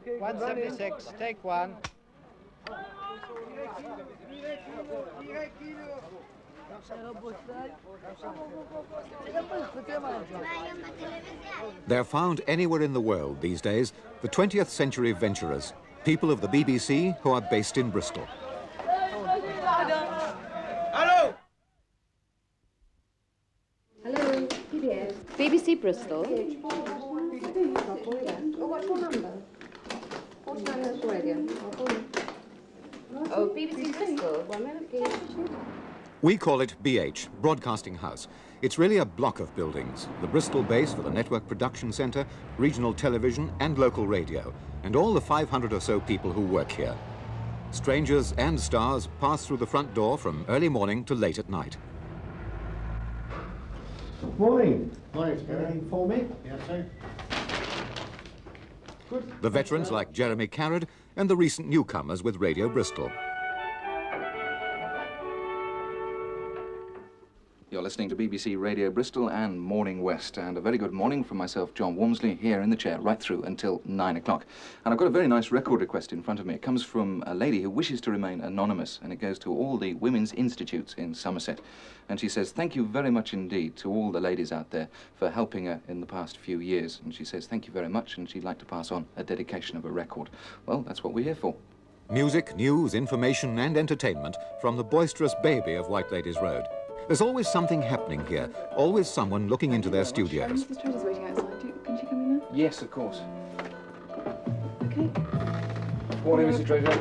176, take one. They're found anywhere in the world these days, the 20th century venturers, people of the BBC who are based in Bristol. Hello! Hello, PBS. BBC Bristol. Oh, what's your number? 49 minutes radio. Oh, BBC Bristol. 1 minute, please. We call it BH, Broadcasting House. It's really a block of buildings, the Bristol base for the Network Production Centre, regional television and local radio, and all the 500 or so people who work here. Strangers and stars pass through the front door from early morning to late at night. Morning. Morning. Anything for me? Yes, sir. Good. The veterans like Jeremy Carrad and the recent newcomers with Radio Bristol. You're listening to BBC Radio Bristol and Morning West, and a very good morning from myself, John Walmsley, here in the chair right through until 9 o'clock. And I've got a very nice record request in front of me. It comes from a lady who wishes to remain anonymous, and it goes to all the women's institutes in Somerset. And she says, thank you very much indeed to all the ladies out there for helping her in the past few years. And she says, thank you very much, and she'd like to pass on a dedication of a record. Well, that's what we're here for. Music, news, information and entertainment from the boisterous baby of White Ladies Road. There's always something happening here, always someone looking into their studios. Mrs. Treader's waiting outside. Can she come in now? Yes, of course. Okay. Morning, Mrs. Treasurer.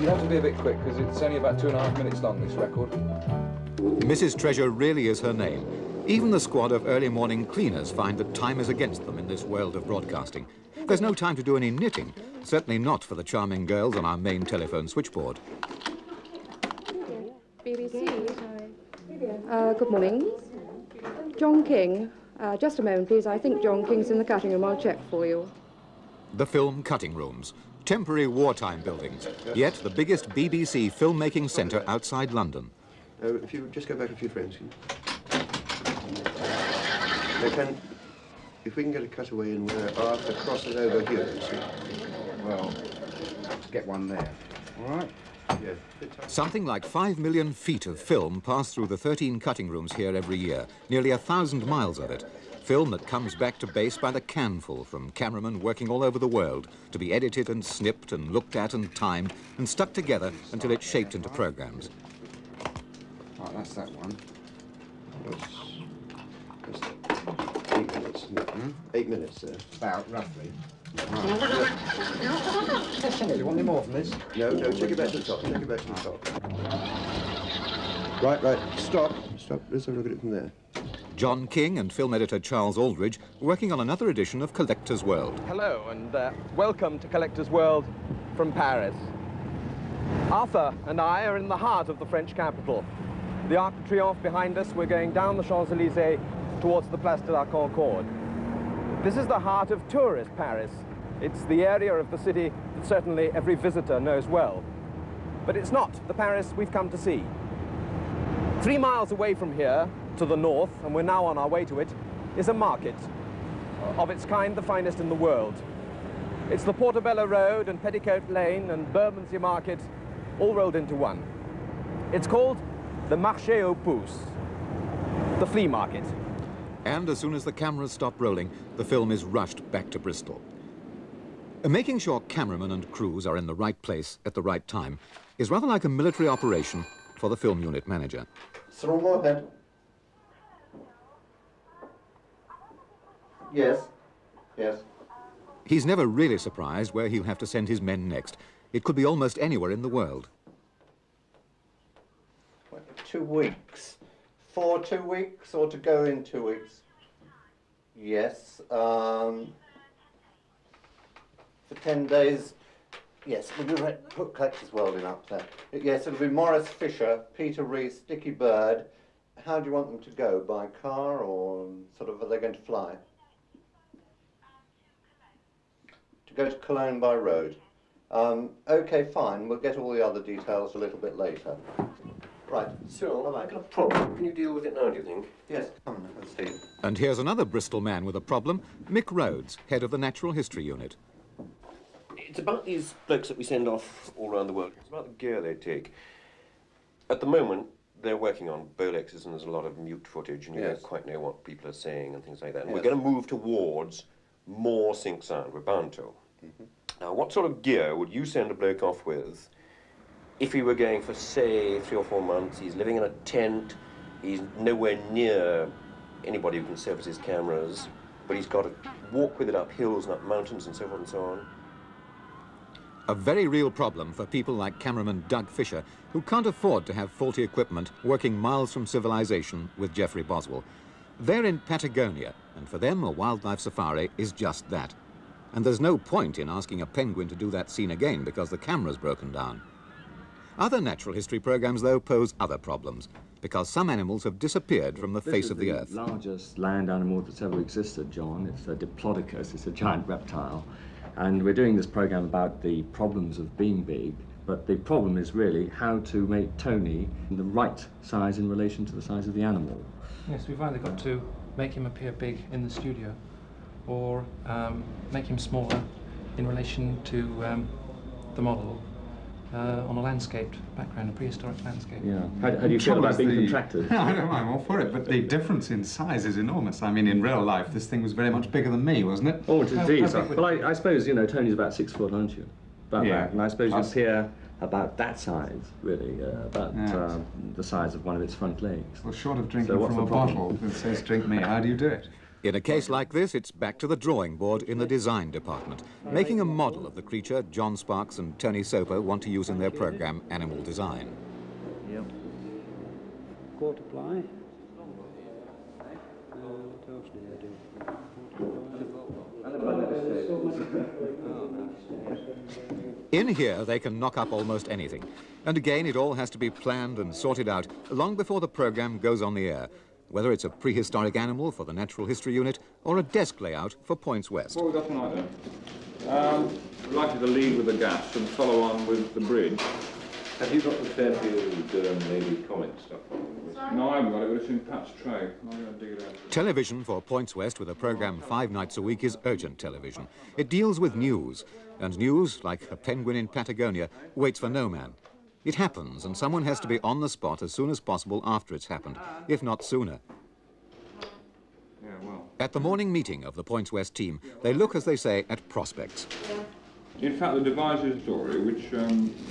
You have to be a bit quick, because it's only about 2.5 minutes long, this record. Mrs. Treasure really is her name. Even the squad of early morning cleaners find that time is against them in this world of broadcasting. There's no time to do any knitting, certainly not for the charming girls on our main telephone switchboard. BBC. Good morning. John King. Just a moment, please. I think John King's in the cutting room. I'll check for you. The film cutting rooms, temporary wartime buildings, yet the biggest BBC filmmaking centre outside London. If you just go back a few frames. If we can get a cutaway in where Arthur crosses over here, you see. Well, let's get one there. All right? Yeah. Something like 5 million feet of film pass through the 13 cutting rooms here every year, nearly 1,000 miles of it. Film that comes back to base by the canful from cameramen working all over the world to be edited and snipped and looked at and timed and stuck together until it's shaped into programmes. Right, that's that one. That's 8 minutes. 8 minutes, sir. About, roughly. Right. You want any more from this? No, take it back to the top. Take it back to the top. Right. Stop. Let's have a look at it from there. John King and film editor Charles Aldridge working on another edition of Collector's World. Hello and welcome to Collector's World from Paris. Arthur and I are in the heart of the French capital. The Arc de Triomphe behind us, we're going down the Champs-Élysées towards the Place de la Concorde. This is the heart of tourist Paris. It's the area of the city that certainly every visitor knows well. But it's not the Paris we've come to see. 3 miles away from here, to the north, and we're now on our way to it, is a market. Of its kind, the finest in the world. It's the Portobello Road and Petticoat Lane and Bermondsey Market all rolled into one. It's called the Marché aux Puces, the flea market. And as soon as the cameras stop rolling, the film is rushed back to Bristol. Making sure cameramen and crews are in the right place at the right time is rather like a military operation for the film unit manager. Throw more ahead. Yes. He's never really surprised where he'll have to send his men next. It could be almost anywhere in the world. 2 weeks. For 2 weeks or to go in 2 weeks? Yes. For 10 days, yes. We'll put Collector's World in up there. Yes, it'll be Maurice Fisher, Peter Rees, Dickie Bird. How do you want them to go? By car or sort of, are they going to fly? To go to Cologne by road. OK, fine. We'll get all the other details a little bit later. Right. So, I've got a problem. Can you deal with it now, do you think? Yes, come on, let's see. And here's another Bristol man with a problem, Mick Rhodes, head of the Natural History Unit. It's about these blokes that we send off all around the world. It's about the gear they take. At the moment, they're working on Bolexes, and there's a lot of mute footage, and you don't quite know what people are saying and things like that. And we're going to move towards more sync sound. We're bound to. Now, what sort of gear would you send a bloke off with if he were going for, say, 3 or 4 months? He's living in a tent. He's nowhere near anybody who can service his cameras, but he's got to walk with it up hills and up mountains and so forth and so on. A very real problem for people like cameraman Doug Fisher, who can't afford to have faulty equipment working miles from civilization with Geoffrey Boswell. They're in Patagonia, and for them a wildlife safari is just that. And there's no point in asking a penguin to do that scene again because the camera's broken down. Other natural history programs, though, pose other problems, because some animals have disappeared from the face of the earth. This is the largest land animal that's ever existed, John. It's a diplodocus, it's a giant reptile. And we're doing this program about the problems of being big, but the problem is really how to make Tony the right size in relation to the size of the animal. Yes, we've either got to make him appear big in the studio or make him smaller in relation to the model on a landscaped background, a prehistoric landscape. Yeah. How do you feel about being contracted? I don't mind, I'm all for it, but the difference in size is enormous. I mean, in real life, this thing was very much bigger than me, wasn't it? Oh, indeed. Well, I suppose, you know, Tony's about 6 foot, aren't you? About that. And I suppose you appear about that size, really, about the size of one of its front legs. Well, short of drinking from a bottle that says drink me, how do you do it? In a case like this, it's back to the drawing board in the design department, making a model of the creature John Sparks and Tony Soper want to use in their program, Animal Design. Yep. Quarter ply. In here, they can knock up almost anything. And again, it all has to be planned and sorted out long before the program goes on the air, whether it's a prehistoric animal for the Natural History Unit or a desk layout for Points West. What have we got tonight, then? We'd like you to lead with the gas and follow on with the bridge. Have you got the Fairfield Navy comic stuff? No, I haven't got it, but it's in Pat's tray. I'm going to dig it out. Television for Points West with a program 5 nights a week is urgent television. It deals with news, and news, like a penguin in Patagonia, waits for no man. It happens, and someone has to be on the spot as soon as possible after it's happened, if not sooner. Yeah, well. At the morning meeting of the Points West team, they look, as they say, at prospects. In fact, the devices story, which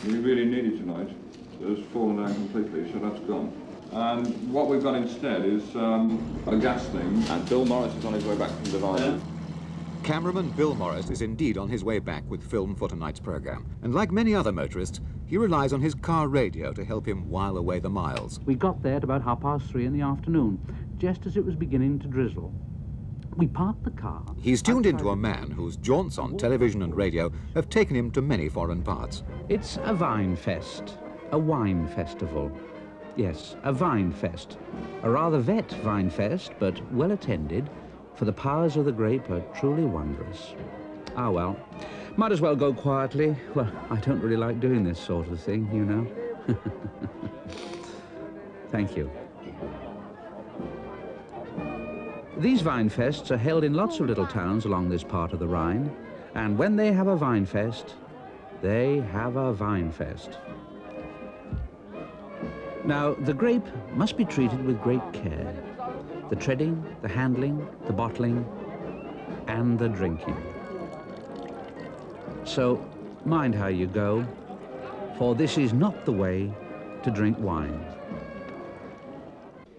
we really needed tonight, has fallen down completely, so that's gone. And what we've got instead is a gas thing, and Bill Morris is on his way back from devices. Cameraman Bill Morris is indeed on his way back with film for tonight's program. And like many other motorists, he relies on his car radio to help him while away the miles. We got there at about 3:30 in the afternoon, just as it was beginning to drizzle. We parked the car. He's tuned into a man whose jaunts on television and radio have taken him to many foreign parts. It's a vine fest, a wine festival. Yes, a vine fest. A rather vet vine fest, but well attended, for the powers of the grape are truly wondrous. Ah, well, might as well go quietly. Well, I don't really like doing this sort of thing, you know. Thank you. These vine fests are held in lots of little towns along this part of the Rhine, and when they have a vine fest, they have a vine fest. Now, the grape must be treated with great care. The treading, the handling, the bottling, and the drinking. So, mind how you go, for this is not the way to drink wine.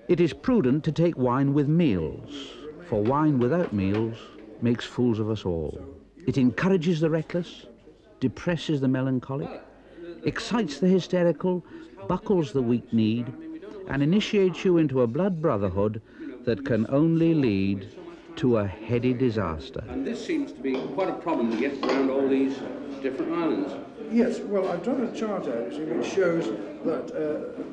It is prudent to take wine with meals, for wine without meals makes fools of us all. It encourages the reckless, depresses the melancholic, excites the hysterical, buckles the weak-kneed, and initiates you into a blood brotherhood that can only lead to a heady disaster. And this seems to be quite a problem to get around all these different islands. Yes, well, I've drawn a chart out which shows that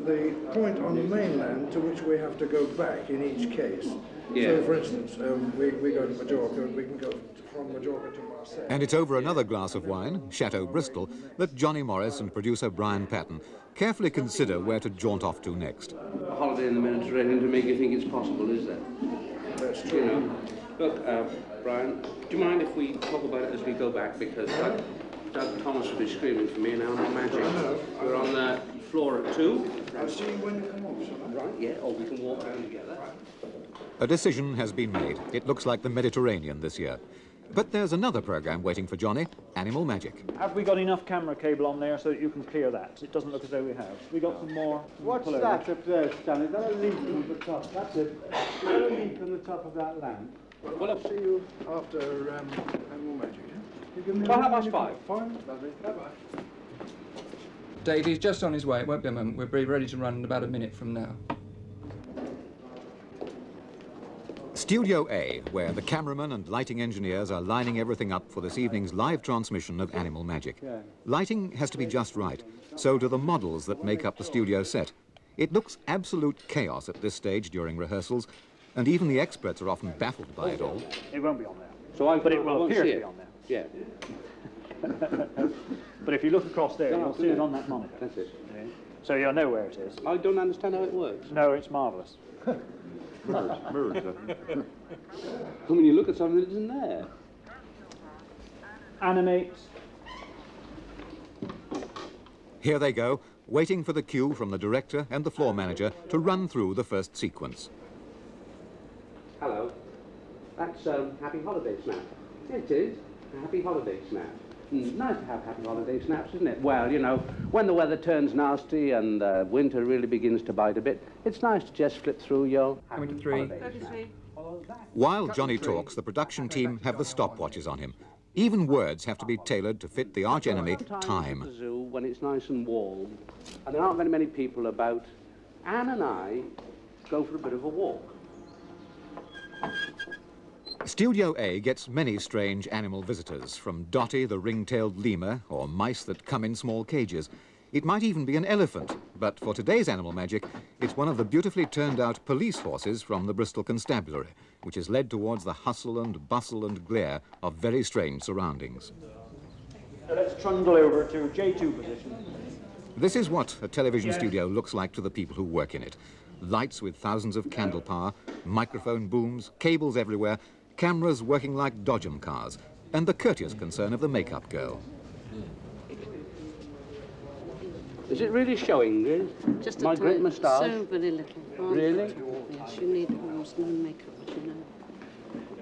the point on the mainland to which we have to go back in each case. Yeah. So, for instance, we go to Majorca, and we can go from Majorca to Marseille. And it's over another glass of wine, Chateau Bristol, that Johnny Morris and producer Brian Patton carefully consider where to jaunt off to next. A holiday in the Mediterranean to make you think it's possible, is that? That's true. You know. Look, Brian, do you mind if we talk about it as we go back? Because Doug Thomas will be screaming for me in Animal Magic. We're on the floor at 2. I'll see you when you come off, shall I? Right, yeah, or we can walk down together. A decision has been made. It looks like the Mediterranean this year. But there's another programme waiting for Johnny, Animal Magic. Have we got enough camera cable on there so that you can clear that? It doesn't look as though we have. We got some more. What's that up there, Stan? Is that a leak on the top? That's it. Is that a leak on the top of that lamp? Well, I'll see you after Animal Magic. You give me Well, how much 5? Fine, lovely. Bye-bye. Dave, he's just on his way. It won't be a moment. We'll be ready to run in about a minute from now. Studio A, where the cameraman and lighting engineers are lining everything up for this evening's live transmission of Animal Magic. Lighting has to be just right, so do the models that make up the studio set. It looks absolute chaos at this stage during rehearsals, and even the experts are often baffled by it all. It won't be on there. So but it will appear to be on there. Yeah. But if you look across there, you'll see it on that monitor. That's it. Yeah. So you'll know where it is. I don't understand how it works. No, it's marvellous. Mirrors. I mean, you look at something that isn't there. Animate. Here they go, waiting for the cue from the director and the floor manager to run through the first sequence. Hello. That's Happy Holiday Snap. It is. A Happy Holiday Snap. Nice to have happy holiday snaps, isn't it? Well, you know, when the weather turns nasty and winter really begins to bite a bit, it's nice to just flip through your Coming to 3. 33. While Johnny talks, the production team have the stopwatches on him. Even words have to be tailored to fit the arch-enemy, time. At the zoo, when it's nice and warm, and there aren't very many people about, Anne and I go for a bit of a walk. Studio A gets many strange animal visitors, from Dotty the ring-tailed lemur, or mice that come in small cages. It might even be an elephant, but for today's Animal Magic, it's one of the beautifully turned-out police horses from the Bristol Constabulary, which is led towards the hustle and bustle and glare of very strange surroundings. So let's trundle over to J2 position. This is what a television studio looks like to the people who work in it. Lights with thousands of candle power, microphone booms, cables everywhere, cameras working like Dodgem cars, and the courteous concern of the makeup girl. Is it really showing, Liz? Just my great moustache? So very little. Really? Yes, you need almost no makeup, as you know.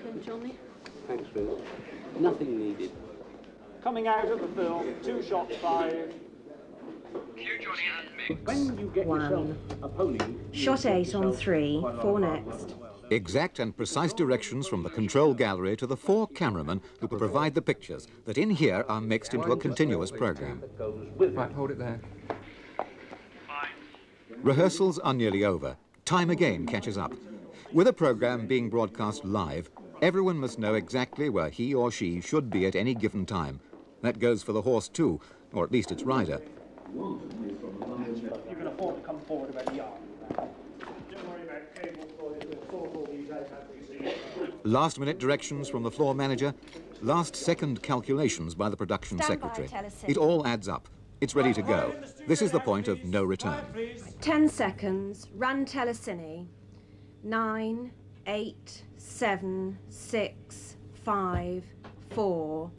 Okay, Johnny? Thanks, Liz. Nothing needed. Coming out of the film, 2 shots 5. When you get yourself a pony... Shot 8 on 3, 4 next. Exact and precise directions from the control gallery to the 4 cameramen who will provide the pictures that in here are mixed into a continuous program. Right, hold it there. Rehearsals are nearly over. Time again catches up. With a program being broadcast live, everyone must know exactly where he or she should be at any given time. That goes for the horse too, or at least its rider. You can afford to come forward about the arm. Don't worry about cables, boys. We'll sort all these out as we see. Last-minute directions from the floor manager, last-second calculations by the production secretary. It all adds up. It's ready to go. This is the point of no return. 10 seconds. Run telecine. 9, 8, 7, 6, 5, 4...